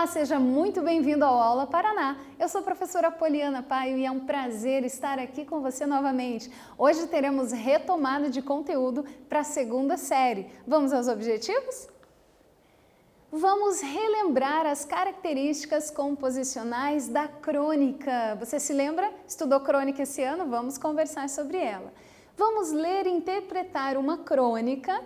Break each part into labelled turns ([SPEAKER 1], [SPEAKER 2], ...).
[SPEAKER 1] seja muito bem-vindo ao Aula Paraná. Eu sou a professora Poliana Paio e é um prazer estar aqui com você novamente. Hoje teremos retomada de conteúdo para a segunda série. Vamos aos objetivos? Vamos relembrar as características composicionais da crônica. Você se lembra? Estudou crônica esse ano? Vamos conversar sobre ela. Vamos ler e interpretar uma crônica,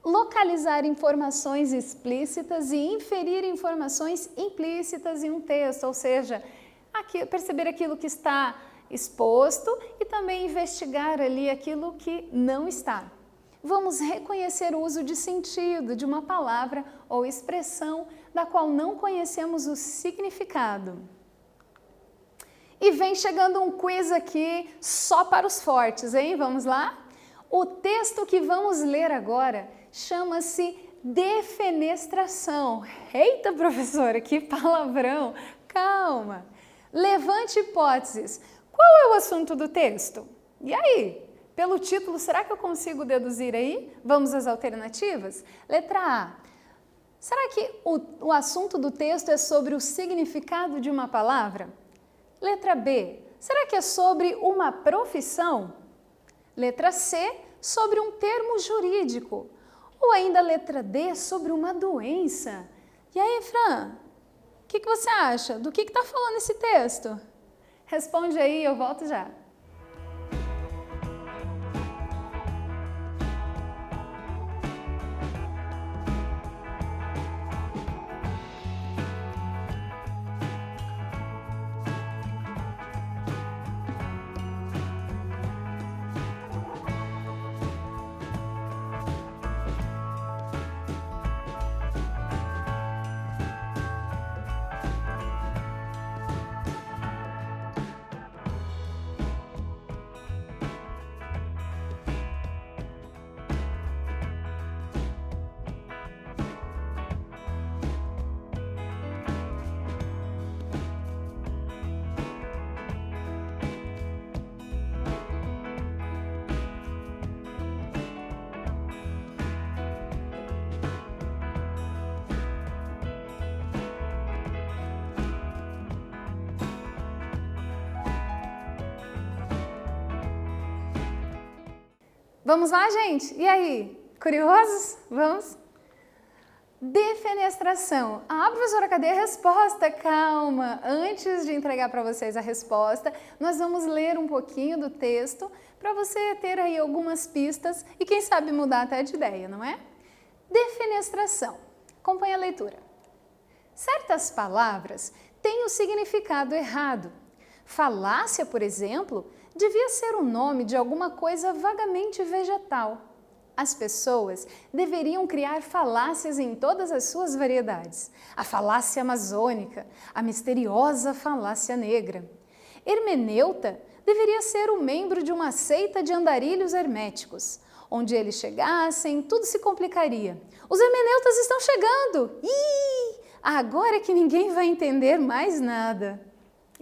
[SPEAKER 1] localizar informações explícitas e inferir informações implícitas em um texto, ou seja, perceber aquilo que está exposto e também investigar ali aquilo que não está. Vamos reconhecer o uso de sentido de uma palavra ou expressão da qual não conhecemos o significado. E vem chegando um quiz aqui só para os fortes, hein? Vamos lá? O texto que vamos ler agora chama-se defenestração. Eita, professora, que palavrão! Calma! Levante hipóteses. Qual é o assunto do texto? E aí? Pelo título, será que eu consigo deduzir aí? Vamos às alternativas? Letra A. Será que o assunto do texto é sobre o significado de uma palavra? Letra B. Será que é sobre uma profissão? Letra C. Sobre um termo jurídico? Ou ainda letra D, sobre uma doença? E aí, Fran, o que você acha? Do que está falando esse texto? Responde aí, eu volto já. Vamos lá, gente? E aí? Curiosos? Vamos? Defenestração. Ah, professora, cadê a resposta? Calma! Antes de entregar para vocês a resposta, nós vamos ler um pouquinho do texto para você ter aí algumas pistas e quem sabe mudar até de ideia, não é? Defenestração. Acompanhe a leitura. Certas palavras têm o significado errado. Falácia, por exemplo, devia ser o nome de alguma coisa vagamente vegetal. As pessoas deveriam criar falácias em todas as suas variedades. A falácia amazônica, a misteriosa falácia negra. Hermeneuta deveria ser o membro de uma seita de andarilhos herméticos. Onde eles chegassem, tudo se complicaria. Os hermeneutas estão chegando! Ih! Agora é que ninguém vai entender mais nada.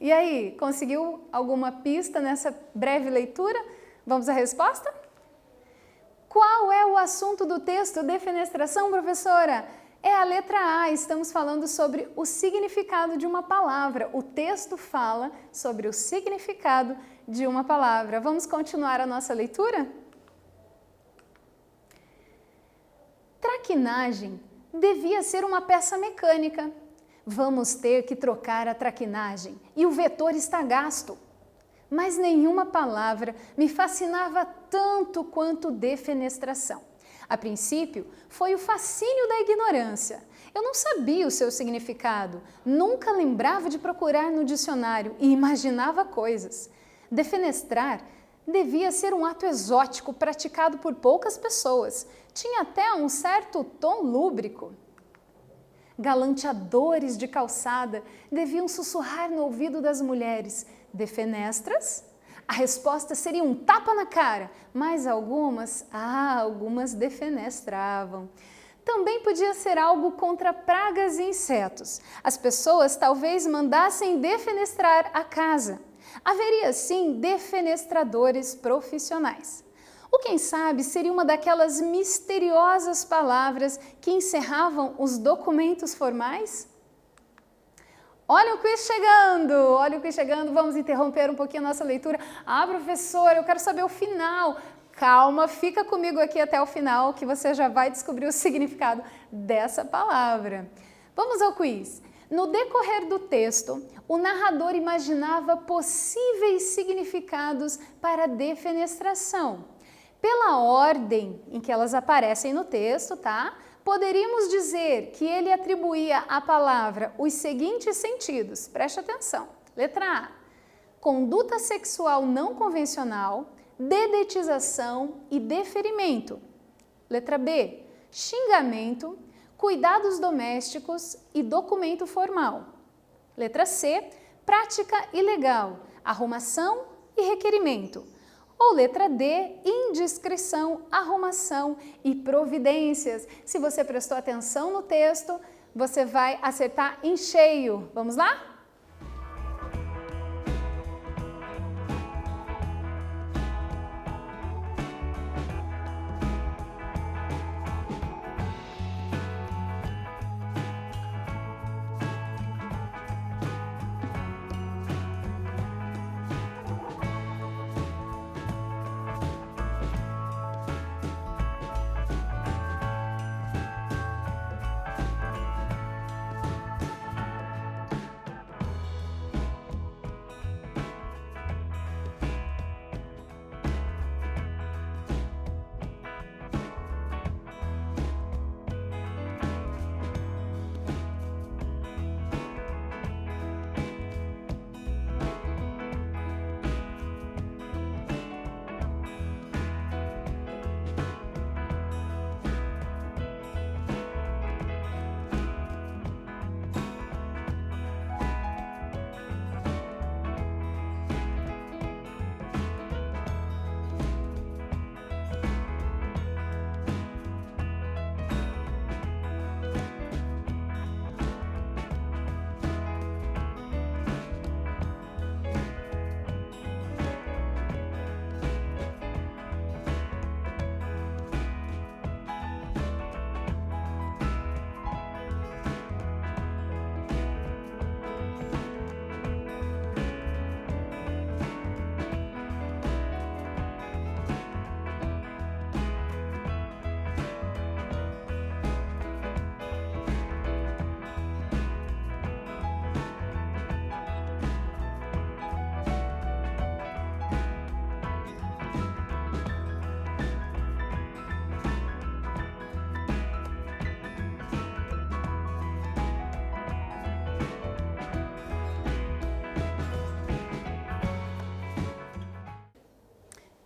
[SPEAKER 1] E aí, conseguiu alguma pista nessa breve leitura? Vamos à resposta? Qual é o assunto do texto Defenestração, professora? É a letra A, estamos falando sobre o significado de uma palavra. O texto fala sobre o significado de uma palavra. Vamos continuar a nossa leitura? Traquinagem devia ser uma peça mecânica. Vamos ter que trocar a traquinagem e o vetor está gasto. Mas nenhuma palavra me fascinava tanto quanto defenestração. A princípio, foi o fascínio da ignorância. Eu não sabia o seu significado, nunca lembrava de procurar no dicionário e imaginava coisas. Defenestrar devia ser um ato exótico praticado por poucas pessoas. Tinha até um certo tom lúbrico. Galanteadores de calçada deviam sussurrar no ouvido das mulheres: defenestras? A resposta seria um tapa na cara, mas algumas defenestravam. Também podia ser algo contra pragas e insetos. As pessoas talvez mandassem defenestrar a casa. Haveria sim defenestradores profissionais. Ou quem sabe seria uma daquelas misteriosas palavras que encerravam os documentos formais? Olha o quiz chegando, olha o quiz chegando, vamos interromper um pouquinho a nossa leitura. Ah, professora, eu quero saber o final. Calma, fica comigo aqui até o final que você já vai descobrir o significado dessa palavra. Vamos ao quiz. No decorrer do texto, o narrador imaginava possíveis significados para a defenestração. Pela ordem em que elas aparecem no texto, tá? Poderíamos dizer que ele atribuía à palavra os seguintes sentidos. Preste atenção. Letra A. Conduta sexual não convencional, dedetização e deferimento. Letra B. Xingamento, cuidados domésticos e documento formal. Letra C. Prática ilegal, arrumação e requerimento. Ou letra D, indiscrição, arrumação e providências. Se você prestou atenção no texto, você vai acertar em cheio. Vamos lá?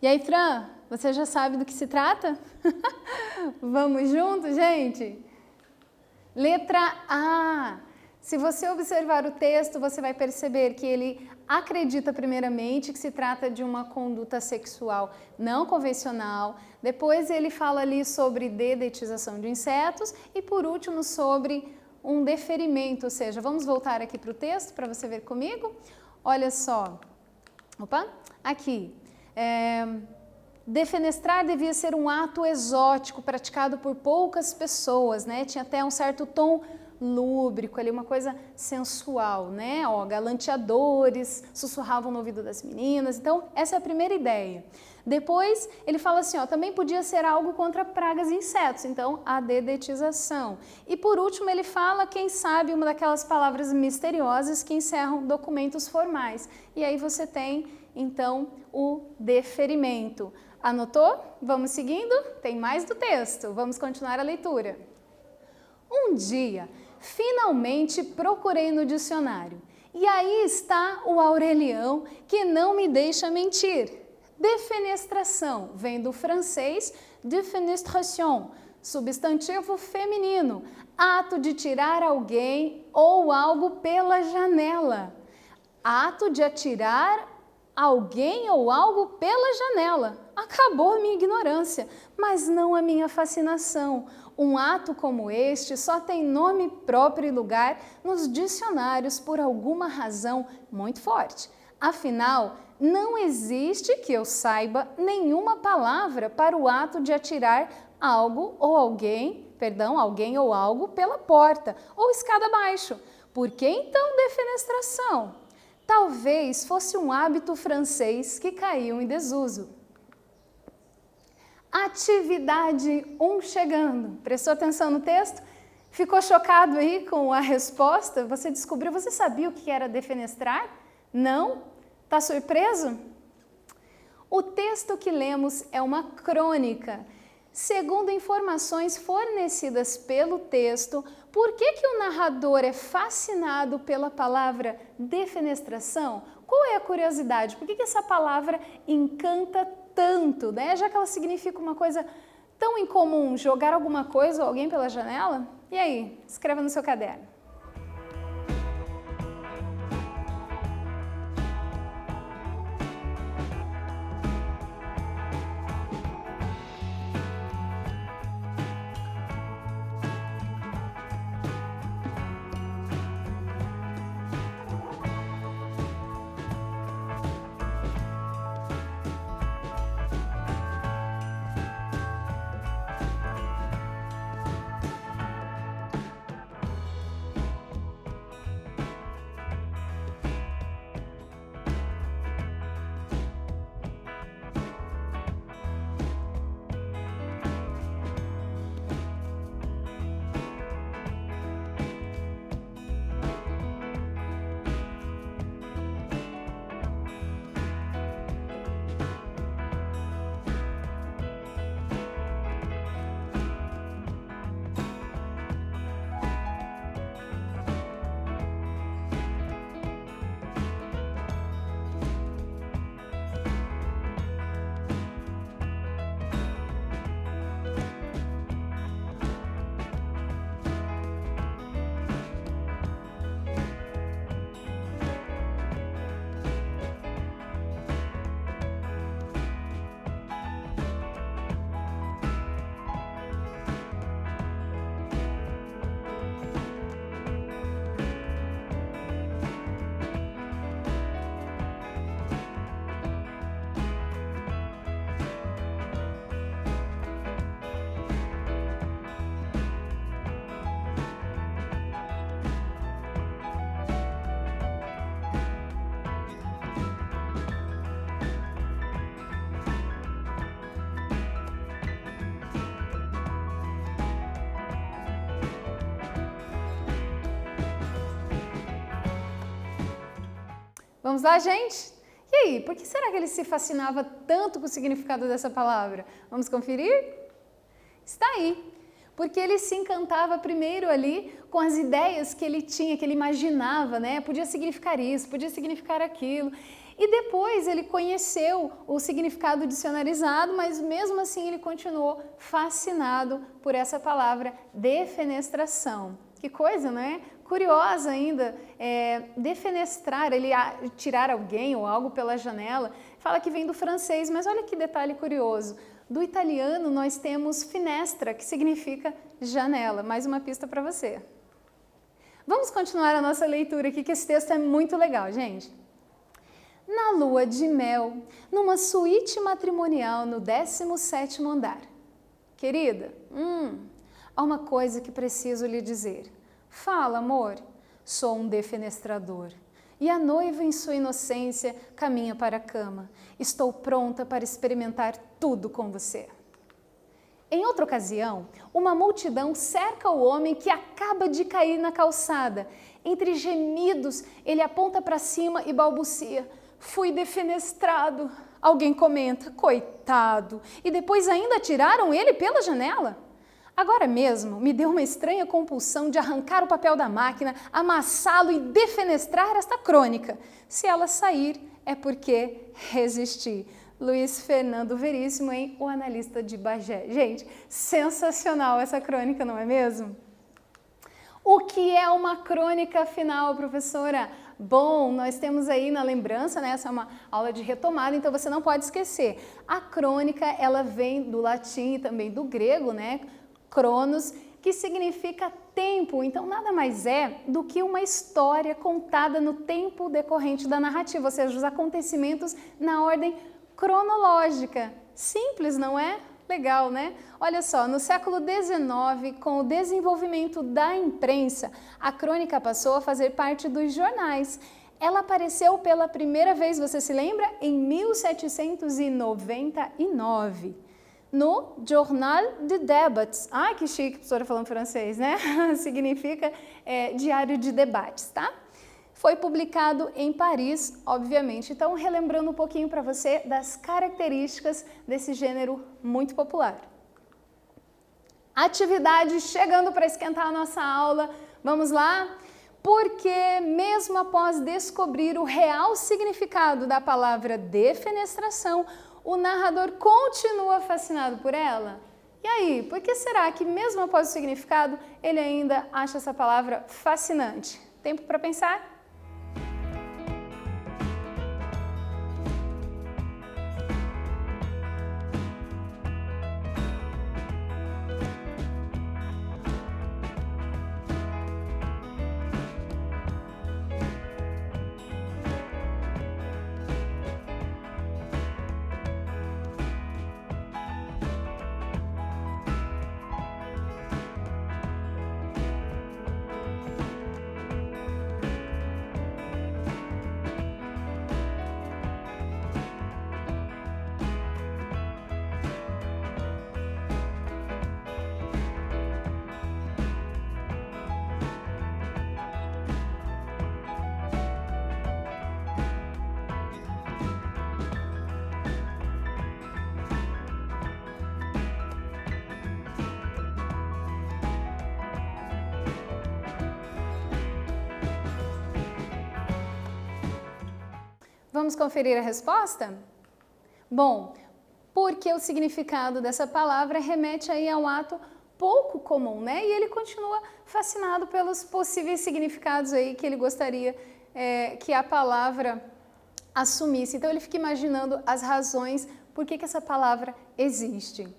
[SPEAKER 1] E aí, Fran, você já sabe do que se trata? Vamos juntos, gente? Letra A. Se você observar o texto, você vai perceber que ele acredita primeiramente que se trata de uma conduta sexual não convencional. Depois ele fala ali sobre dedetização de insetos e por último sobre um deferimento, ou seja, vamos voltar aqui para o texto para você ver comigo. Olha só, opa, aqui. Defenestrar devia ser um ato exótico praticado por poucas pessoas, né? Tinha até um certo tom lúbrico ali, uma coisa sensual, né? Ó, galanteadores sussurravam no ouvido das meninas. Então, essa é a primeira ideia. Depois, ele fala assim, ó, também podia ser algo contra pragas e insetos, então a dedetização. E por último, ele fala, quem sabe, uma daquelas palavras misteriosas que encerram documentos formais. E aí você tem, então, o deferimento. Anotou? Vamos seguindo? Tem mais do texto. Vamos continuar a leitura. Um dia, finalmente procurei no dicionário. E aí está o Aurelião que não me deixa mentir. Defenestração vem do francês defenestration, substantivo feminino, ato de tirar alguém ou algo pela janela. Ato de atirar alguém ou algo pela janela. Acabou a minha ignorância, mas não a minha fascinação. Um ato como este só tem nome próprio e lugar nos dicionários por alguma razão muito forte. Afinal, não existe, que eu saiba, nenhuma palavra para o ato de atirar algo ou alguém ou algo pela porta ou escada abaixo. Por que então defenestração? Talvez fosse um hábito francês que caiu em desuso. Atividade 1 chegando. Prestou atenção no texto? Ficou chocado aí com a resposta? Você descobriu, você sabia o que era defenestrar? Não? Está surpreso? O texto que lemos é uma crônica. Segundo informações fornecidas pelo texto, por que o narrador é fascinado pela palavra defenestração? Qual é a curiosidade? Por que essa palavra encanta tanto, né? Já que ela significa uma coisa tão incomum, jogar alguma coisa ou alguém pela janela? E aí, escreva no seu caderno. Vamos lá, gente? E aí, por que será que ele se fascinava tanto com o significado dessa palavra? Vamos conferir? Está aí. Porque ele se encantava primeiro ali com as ideias que ele tinha, que ele imaginava, né? Podia significar isso, podia significar aquilo. E depois ele conheceu o significado dicionarizado, mas mesmo assim ele continuou fascinado por essa palavra defenestração. Que coisa, né? Curiosa ainda, defenestrar, ele tirar alguém ou algo pela janela, fala que vem do francês, mas olha que detalhe curioso. Do italiano nós temos finestra, que significa janela. Mais uma pista para você. Vamos continuar a nossa leitura aqui, que esse texto é muito legal, gente. Na lua de mel, numa suíte matrimonial no 17º andar. Querida, há uma coisa que preciso lhe dizer. Fala, amor. Sou um defenestrador. E a noiva, em sua inocência, caminha para a cama. Estou pronta para experimentar tudo com você. Em outra ocasião, uma multidão cerca o homem que acaba de cair na calçada. Entre gemidos, ele aponta para cima e balbucia. Fui defenestrado. Alguém comenta, coitado. E depois ainda tiraram ele pela janela? Agora mesmo me deu uma estranha compulsão de arrancar o papel da máquina, amassá-lo e defenestrar esta crônica. Se ela sair, é porque resisti. Luiz Fernando Veríssimo, em O Analista de Bagé. Gente, sensacional essa crônica, não é mesmo? O que é uma crônica final, professora? Bom, nós temos aí na lembrança, né, essa é uma aula de retomada, então você não pode esquecer. A crônica, ela vem do latim e também do grego, né? Cronos, que significa tempo, então nada mais é do que uma história contada no tempo decorrente da narrativa, ou seja, os acontecimentos na ordem cronológica. Simples, não é? Legal, né? Olha só, no século XIX, com o desenvolvimento da imprensa, a crônica passou a fazer parte dos jornais. Ela apareceu pela primeira vez, você se lembra? Em 1799, no Journal de Débats. Ah, que chique, professora falando francês, né? Significa diário de debates, tá? Foi publicado em Paris, obviamente. Então, relembrando um pouquinho para você das características desse gênero muito popular. Atividade chegando para esquentar a nossa aula. Vamos lá? Porque mesmo após descobrir o real significado da palavra defenestração, o narrador continua fascinado por ela? E aí, por que será que mesmo após o significado, ele ainda acha essa palavra fascinante? Tempo para pensar? Vamos conferir a resposta? Bom, porque o significado dessa palavra remete aí a um ato pouco comum, né? E ele continua fascinado pelos possíveis significados aí que ele gostaria que a palavra assumisse. Então ele fica imaginando as razões por que essa palavra existe.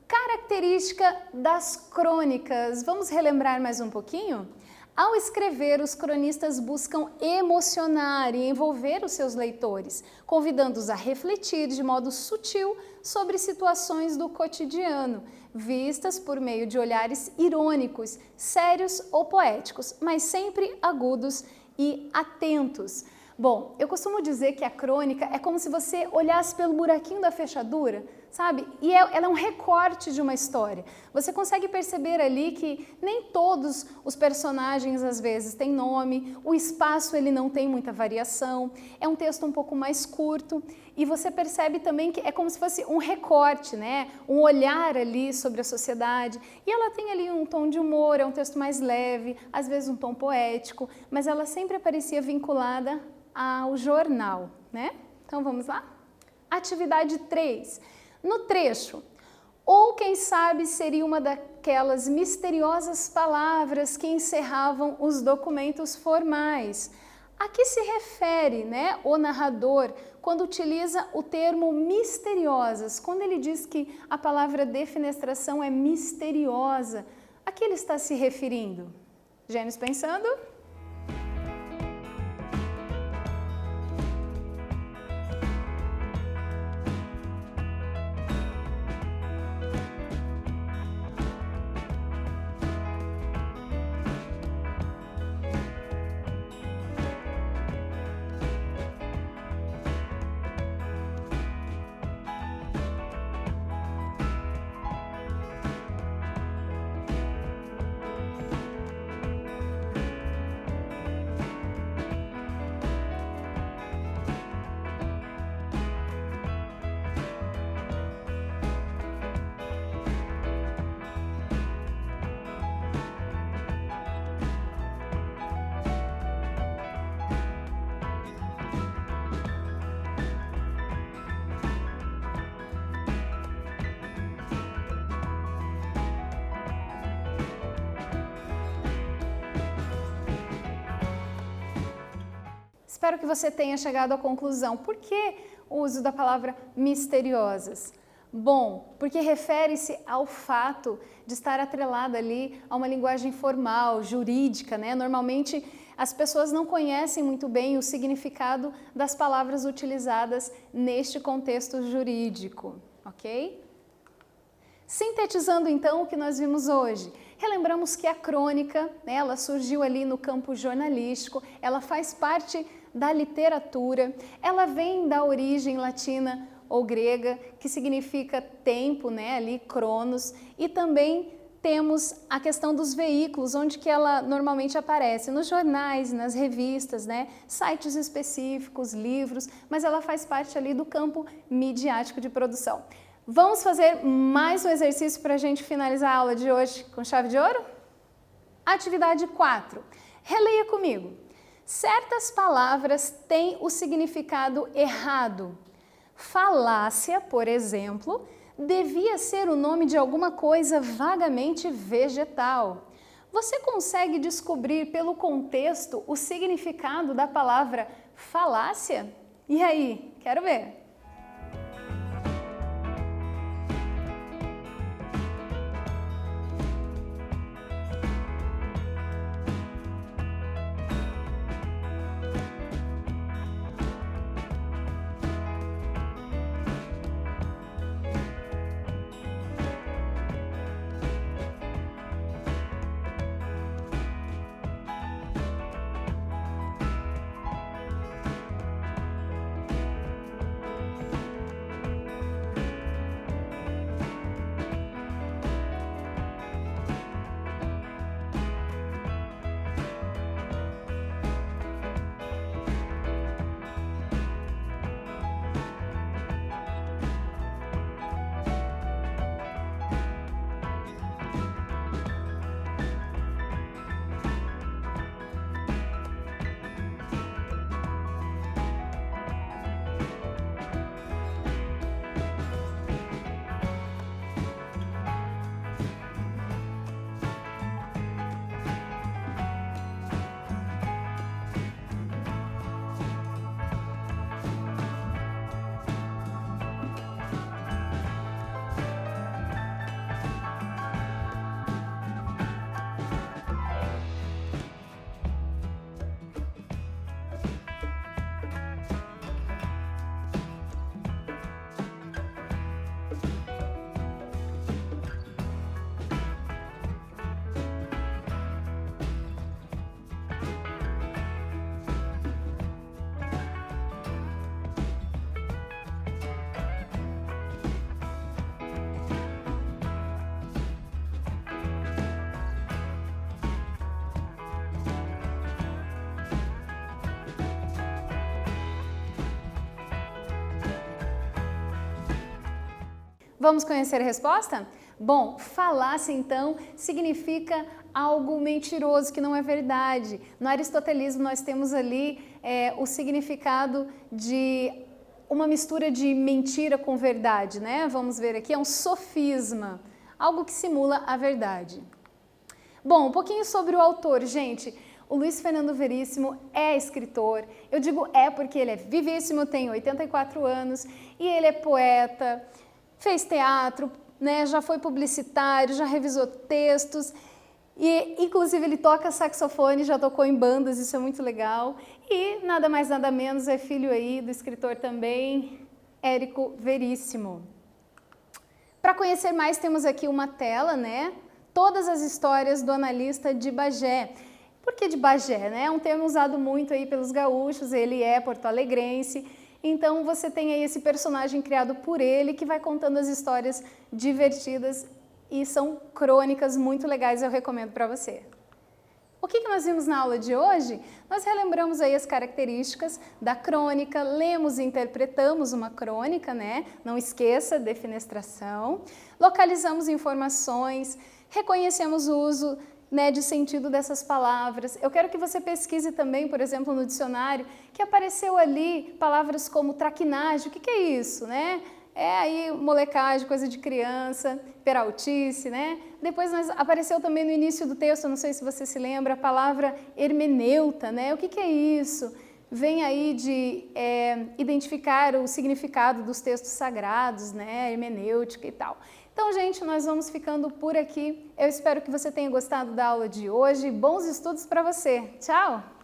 [SPEAKER 1] Característica das crônicas. Vamos relembrar mais um pouquinho? Ao escrever, os cronistas buscam emocionar e envolver os seus leitores, convidando-os a refletir de modo sutil sobre situações do cotidiano, vistas por meio de olhares irônicos, sérios ou poéticos, mas sempre agudos e atentos. Bom, eu costumo dizer que a crônica é como se você olhasse pelo buraquinho da fechadura, sabe? E ela é um recorte de uma história. Você consegue perceber ali que nem todos os personagens às vezes têm nome, o espaço ele não tem muita variação, é um texto um pouco mais curto e você percebe também que é como se fosse um recorte, né? Um olhar ali sobre a sociedade e ela tem ali um tom de humor, é um texto mais leve, às vezes um tom poético, mas ela sempre aparecia vinculada ao jornal, né? Então vamos lá? Atividade 3. No trecho, ou quem sabe seria uma daquelas misteriosas palavras que encerravam os documentos formais. A que se refere, né, o narrador quando utiliza o termo misteriosas? Quando ele diz que a palavra defenestração é misteriosa, a que ele está se referindo? Gênios pensando? Espero que você tenha chegado à conclusão. Por que o uso da palavra misteriosas? Bom, porque refere-se ao fato de estar atrelada ali a uma linguagem formal, jurídica, né? Normalmente as pessoas não conhecem muito bem o significado das palavras utilizadas neste contexto jurídico, ok? Sintetizando então o que nós vimos hoje, relembramos que a crônica, né, ela surgiu ali no campo jornalístico, ela faz parte da literatura, ela vem da origem latina ou grega, que significa tempo, né, ali, cronos, e também temos a questão dos veículos, onde que ela normalmente aparece, nos jornais, nas revistas, né, sites específicos, livros, mas ela faz parte ali do campo midiático de produção. Vamos fazer mais um exercício para a gente finalizar a aula de hoje com chave de ouro? Atividade 4. Releia comigo. Certas palavras têm o significado errado. Falácia, por exemplo, devia ser o nome de alguma coisa vagamente vegetal. Você consegue descobrir pelo contexto o significado da palavra falácia? E aí, quero ver! Vamos conhecer a resposta? Bom, falácia então significa algo mentiroso, que não é verdade. No aristotelismo nós temos ali o significado de uma mistura de mentira com verdade, né? Vamos ver aqui, é um sofisma, algo que simula a verdade. Bom, um pouquinho sobre o autor, gente. O Luiz Fernando Veríssimo é escritor, eu digo porque ele é vivíssimo, tem 84 anos e ele é poeta, fez teatro, né, já foi publicitário, já revisou textos e inclusive ele toca saxofone, já tocou em bandas, isso é muito legal. E nada mais nada menos é filho aí do escritor também, Érico Veríssimo. Para conhecer mais temos aqui uma tela, né? Todas as histórias do analista de Bagé. Por que de Bagé, né? É um termo usado muito aí pelos gaúchos, ele é porto-alegrense. Então você tem aí esse personagem criado por ele que vai contando as histórias divertidas e são crônicas muito legais, eu recomendo para você. O que nós vimos na aula de hoje? Nós relembramos aí as características da crônica, lemos e interpretamos uma crônica, né? Não esqueça, defenestração. Localizamos informações, reconhecemos o uso, né, de sentido dessas palavras. Eu quero que você pesquise também, por exemplo, no dicionário, que apareceu ali palavras como traquinagem. O que é isso, né? É aí molecagem, coisa de criança, peraltice, né? Depois apareceu também no início do texto, não sei se você se lembra, a palavra hermeneuta, né? O que é isso? Vem aí de identificar o significado dos textos sagrados, né? Hermenêutica e tal. Então, gente, nós vamos ficando por aqui. Eu espero que você tenha gostado da aula de hoje. Bons estudos para você. Tchau!